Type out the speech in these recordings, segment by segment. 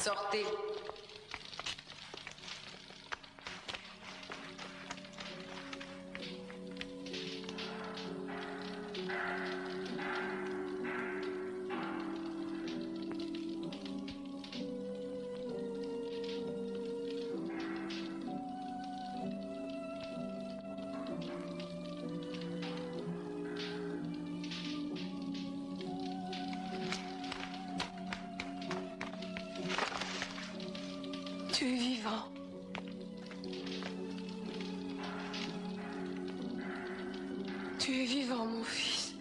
Sortez. Tu es vivant. Tu es vivant, mon fils.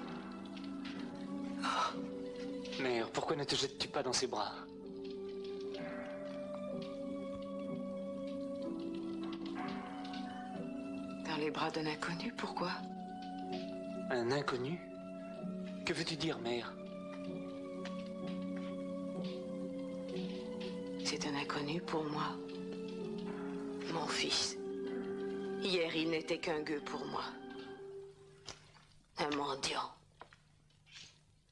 Mère, pourquoi ne te jettes-tu pas dans ses bras? Dans les bras d'un inconnu, pourquoi? Un inconnu? Que veux-tu dire, mère? C'est un inconnu pour moi. Mon fils. Hier, il n'était qu'un gueux pour moi. Un mendiant.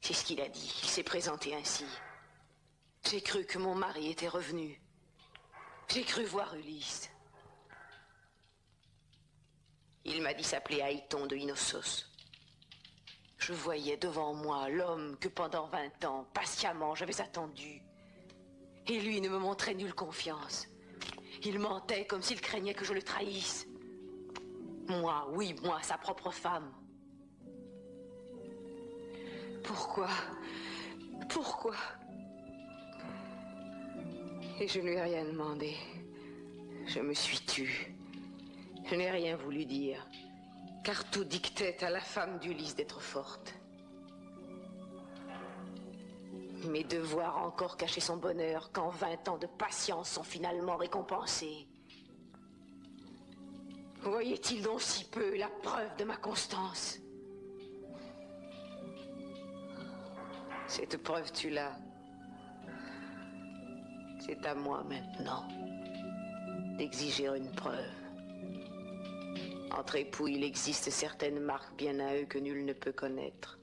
C'est ce qu'il a dit. Il s'est présenté ainsi. J'ai cru que mon mari était revenu. J'ai cru voir Ulysse. Il m'a dit s'appeler Aïton de Inossos. Je voyais devant moi l'homme que pendant 20 ans, patiemment, j'avais attendu. Et lui ne me montrait nulle confiance. Il mentait comme s'il craignait que je le trahisse. Moi, oui, moi, sa propre femme. Pourquoi? Pourquoi? Et je ne lui ai rien demandé. Je me suis tue. Je n'ai rien voulu dire, car tout dictait à la femme d'Ulysse d'être forte. Mes devoirs encore cachaient son bonheur quand 20 ans de patience sont finalement récompensés. Voyait-il donc si peu la preuve de ma constance? Cette preuve, tu l'as. C'est à moi maintenant d'exiger une preuve. Entre époux, il existe certaines marques bien à eux que nul ne peut connaître.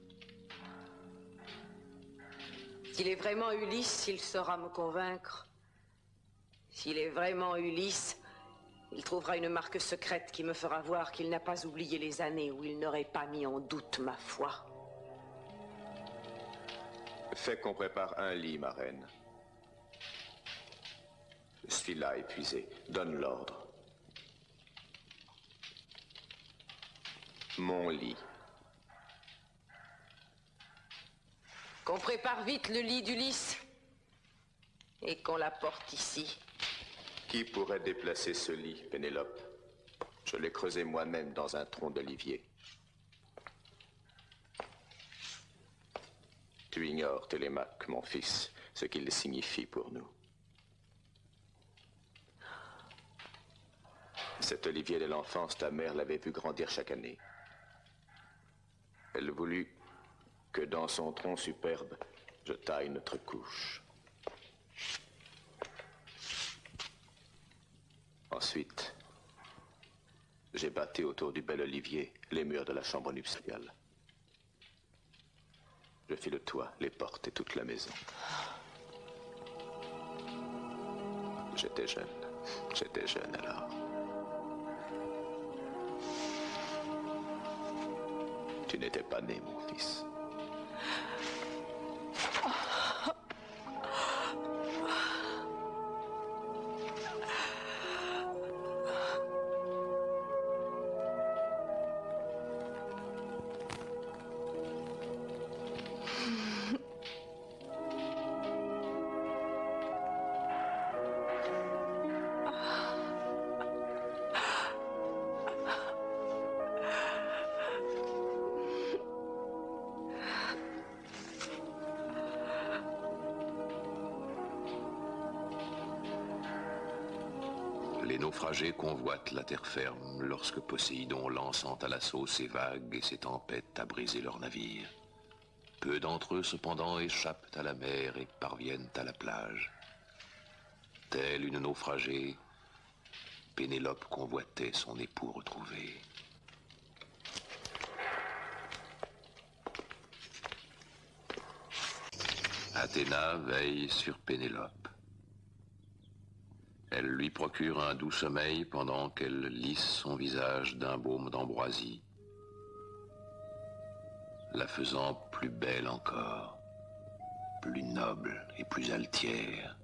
S'il est vraiment Ulysse, il saura me convaincre. S'il est vraiment Ulysse, il trouvera une marque secrète qui me fera voir qu'il n'a pas oublié les années où il n'aurait pas mis en doute ma foi. Fais qu'on prépare un lit, ma reine. Je suis là, épuisé. Donne l'ordre. Mon lit. Qu'on prépare vite le lit d'Ulysse et qu'on l'apporte ici. Qui pourrait déplacer ce lit, Pénélope? Je l'ai creusé moi-même dans un tronc d'olivier. Tu ignores, Télémaque, mon fils, ce qu'il signifie pour nous. Cet olivier de l'enfance, ta mère l'avait vu grandir chaque année. Elle voulut que dans son tronc superbe, je taille notre couche. Ensuite, j'ai bâti autour du bel olivier les murs de la chambre nuptiale. Je fis le toit, les portes et toute la maison. J'étais jeune alors. Tu n'étais pas né, mon fils. Les naufragés convoitent la terre ferme lorsque Poséidon, lançant à l'assaut ses vagues et ses tempêtes, a brisé leurs navires. Peu d'entre eux, cependant, échappent à la mer et parviennent à la plage. Telle une naufragée, Pénélope convoitait son époux retrouvé. Athéna veille sur Pénélope. Elle lui procure un doux sommeil pendant qu'elle lisse son visage d'un baume d'ambroisie, la faisant plus belle encore, plus noble et plus altière,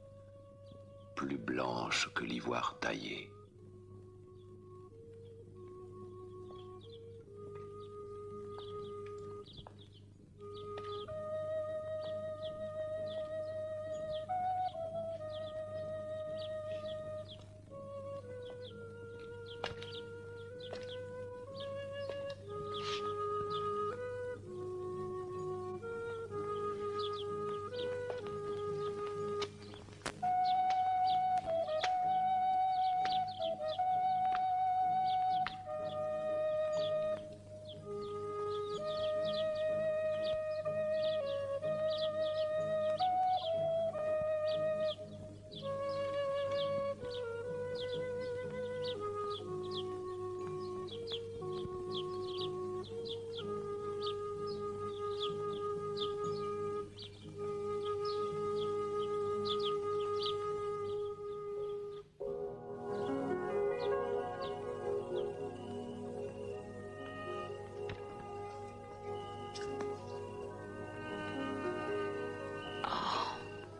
plus blanche que l'ivoire taillé.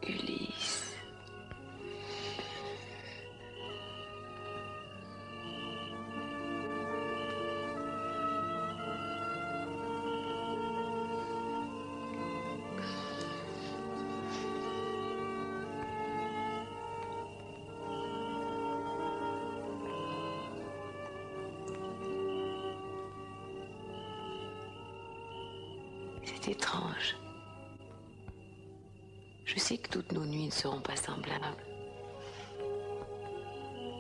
Ulysse. C'est étrange. Je sais que toutes nos nuits ne seront pas semblables.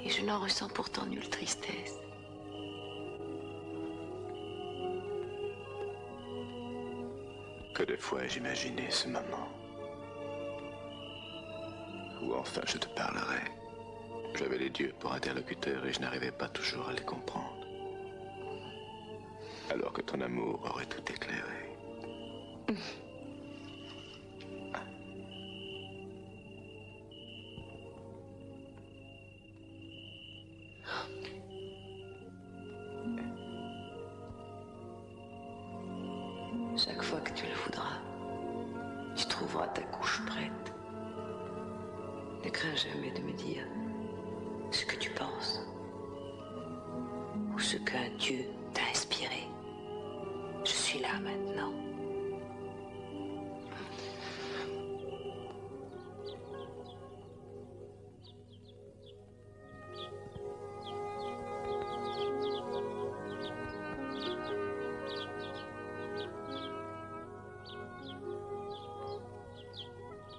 Et je n'en ressens pourtant nulle tristesse. Que de fois ai-je imaginé ce moment où enfin je te parlerai. J'avais les dieux pour interlocuteurs et je n'arrivais pas toujours à les comprendre. Alors que ton amour aurait tout éclairé. Chaque fois que tu le voudras, tu trouveras ta couche prête. Ne crains jamais de me dire ce que tu penses ou ce qu'un Dieu t'a inspiré. Je suis là maintenant.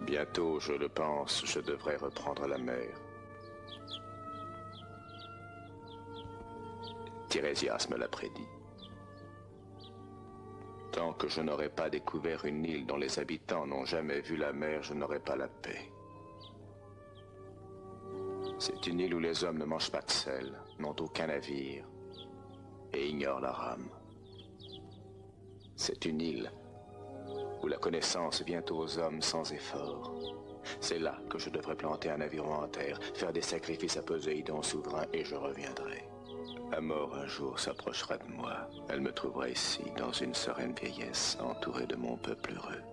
Bientôt, je le pense, je devrais reprendre la mer. Tirésias me l'a prédit. Tant que je n'aurai pas découvert une île dont les habitants n'ont jamais vu la mer, je n'aurai pas la paix. C'est une île où les hommes ne mangent pas de sel, n'ont aucun navire et ignorent la rame. C'est une île où la connaissance vient aux hommes sans effort. C'est là que je devrais planter un aviron en terre, faire des sacrifices à Poséidon souverain et je reviendrai. La mort un jour s'approchera de moi. Elle me trouvera ici, dans une sereine vieillesse, entourée de mon peuple heureux.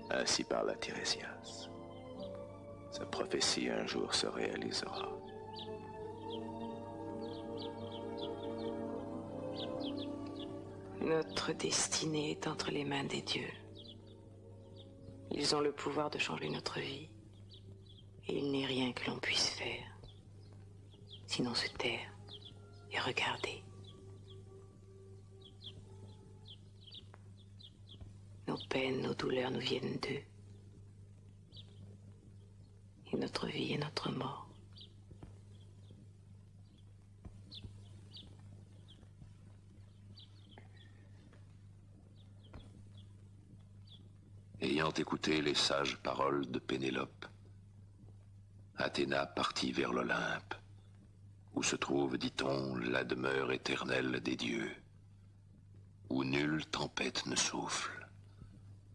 Ainsi parla Tirésias. Sa prophétie un jour se réalisera. Notre destinée est entre les mains des dieux. Ils ont le pouvoir de changer notre vie. Et il n'est rien que l'on puisse faire. Sinon se taire et regarder. Nos peines, nos douleurs nous viennent d'eux. Et notre vie est notre mort. Ayant écouté les sages paroles de Pénélope, Athéna partit vers l'Olympe, où se trouve, dit-on, la demeure éternelle des dieux, où nulle tempête ne souffle,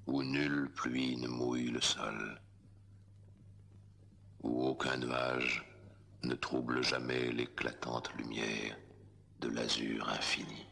où nulle pluie ne mouille le sol, où aucun nuage ne trouve trouble jamais l'éclatante lumière de l'azur infini.